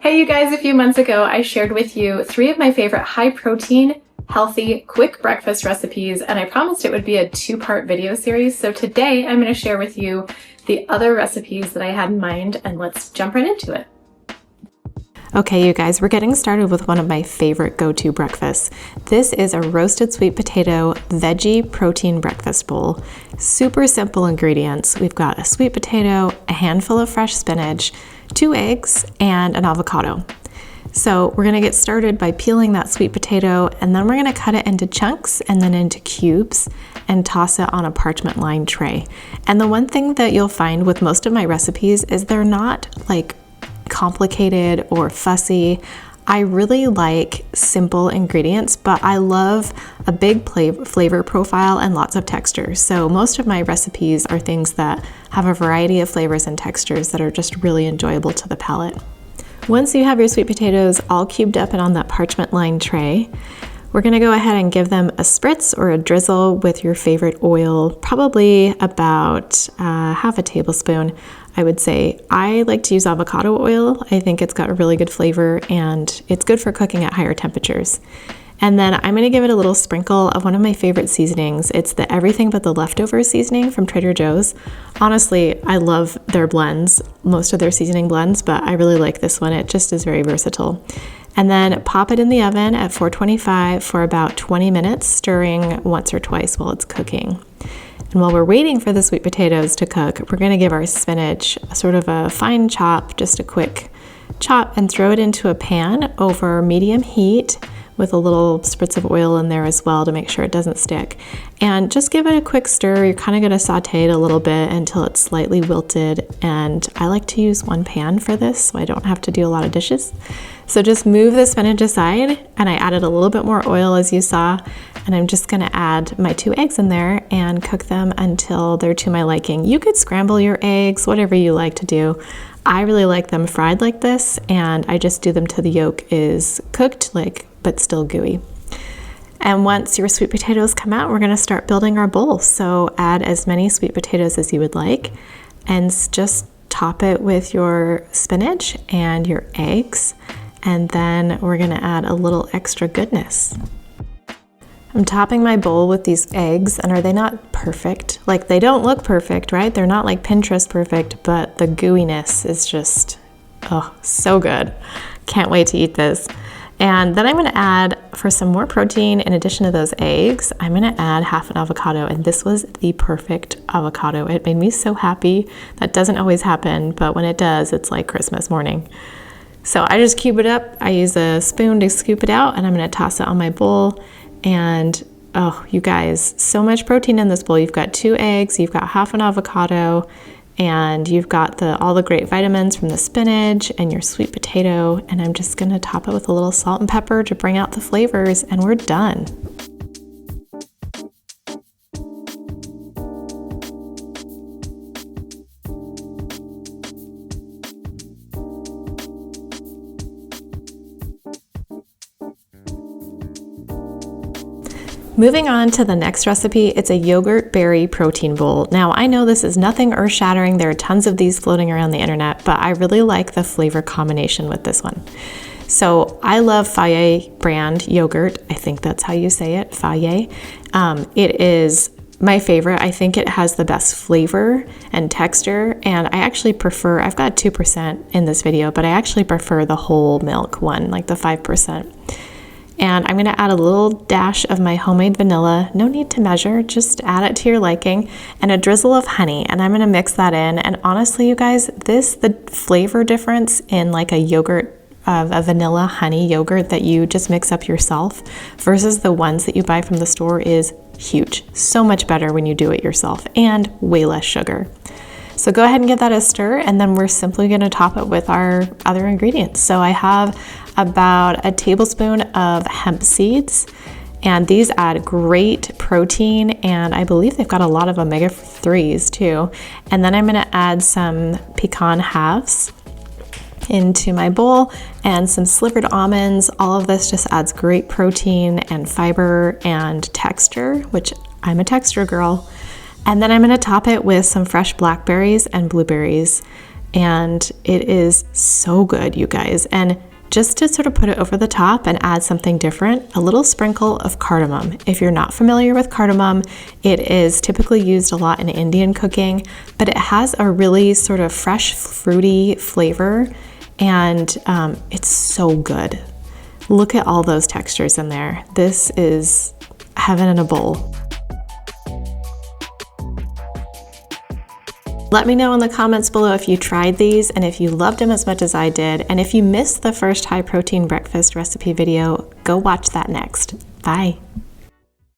Hey you guys, a few months ago I shared with you 3 of my favorite high protein, healthy, quick breakfast recipes, and I promised it would be a 2-part video series. So today I'm going to share with you the other recipes that I had in mind, and let's jump right into it. Okay, you guys, we're getting started with one of my favorite go-to breakfasts. This is a roasted sweet potato veggie protein breakfast bowl. Super simple ingredients. We've got a sweet potato, a handful of fresh spinach, 2 eggs, and an avocado. So we're gonna get started by peeling that sweet potato, and then we're gonna cut it into chunks and then into cubes and toss it on a parchment lined tray. And the one thing that you'll find with most of my recipes is they're not like complicated or fussy. I really like simple ingredients, but I love a big flavor profile and lots of texture. So most of my recipes are things that have a variety of flavors and textures that are just really enjoyable to the palate. Once you have your sweet potatoes all cubed up and on that parchment lined tray, we're gonna go ahead and give them a spritz or a drizzle with your favorite oil, probably about half a tablespoon, I would say. I like to use avocado oil. I think it's got a really good flavor and it's good for cooking at higher temperatures. And then I'm gonna give it a little sprinkle of one of my favorite seasonings. It's the Everything But the Leftovers seasoning from Trader Joe's. Honestly, I love their blends, most of their seasoning blends, but I really like this one. It just is very versatile. And then pop it in the oven at 425 for about 20 minutes, stirring once or twice while it's cooking. And while we're waiting for the sweet potatoes to cook, we're gonna give our spinach sort of a fine chop, just a quick chop, and throw it into a pan over medium heat with a little spritz of oil in there as well to make sure it doesn't stick. And just give it a quick stir. You're kind of gonna saute it a little bit until it's slightly wilted. And I like to use one pan for this so I don't have to do a lot of dishes. So just move the spinach aside, and I added a little bit more oil as you saw, and I'm just gonna add my 2 eggs in there and cook them until they're to my liking. You could scramble your eggs, whatever you like to do. I really like them fried like this, and I just do them till the yolk is cooked, but still gooey. And once your sweet potatoes come out, we're gonna start building our bowl. So add as many sweet potatoes as you would like, and just top it with your spinach and your eggs. And then we're gonna add a little extra goodness. I'm topping my bowl with these eggs, and are they not perfect? Like, they don't look perfect, right? They're not like Pinterest perfect, but the gooiness is just, oh, so good. Can't wait to eat this. And then I'm gonna add, for some more protein, in addition to those eggs, I'm gonna add half an avocado, and this was the perfect avocado. It made me so happy. That doesn't always happen, but when it does, it's like Christmas morning. So I just cube it up. I use a spoon to scoop it out, and I'm gonna toss it on my bowl. And oh, you guys, so much protein in this bowl. You've got 2 eggs, you've got half an avocado, and you've got all the great vitamins from the spinach and your sweet potato. And I'm just gonna top it with a little salt and pepper to bring out the flavors, and we're done. Moving on to the next recipe, it's a yogurt berry protein bowl. Now, I know this is nothing earth-shattering. There are tons of these floating around the internet, but I really like the flavor combination with this one. So I love Fage brand yogurt. I think that's how you say it, Fage. It is my favorite. I think it has the best flavor and texture, and I actually prefer, I've got 2% in this video, but I actually prefer the whole milk one, like the 5%. And I'm gonna add a little dash of my homemade vanilla. No need to measure, just add it to your liking, and a drizzle of honey. And I'm gonna mix that in. And honestly, you guys, the flavor difference in like a yogurt, a vanilla honey yogurt that you just mix up yourself versus the ones that you buy from the store is huge. So much better when you do it yourself, and way less sugar. So go ahead and give that a stir, and then we're simply gonna top it with our other ingredients. So I have about a tablespoon of hemp seeds, and these add great protein, and I believe they've got a lot of omega-3s too. And then I'm gonna add some pecan halves into my bowl and some slivered almonds. All of this just adds great protein and fiber and texture, which I'm a texture girl. And then I'm gonna top it with some fresh blackberries and blueberries. and it is so good, you guys. And just to sort of put it over the top and add something different, a little sprinkle of cardamom. If you're not familiar with cardamom, it is typically used a lot in Indian cooking, but it has a really sort of fresh, fruity flavor, and it's so good. Look at all those textures in there. This is heaven in a bowl. Let me know in the comments below if you tried these and if you loved them as much as I did. And if you missed the first high protein breakfast recipe video, go watch that next. Bye.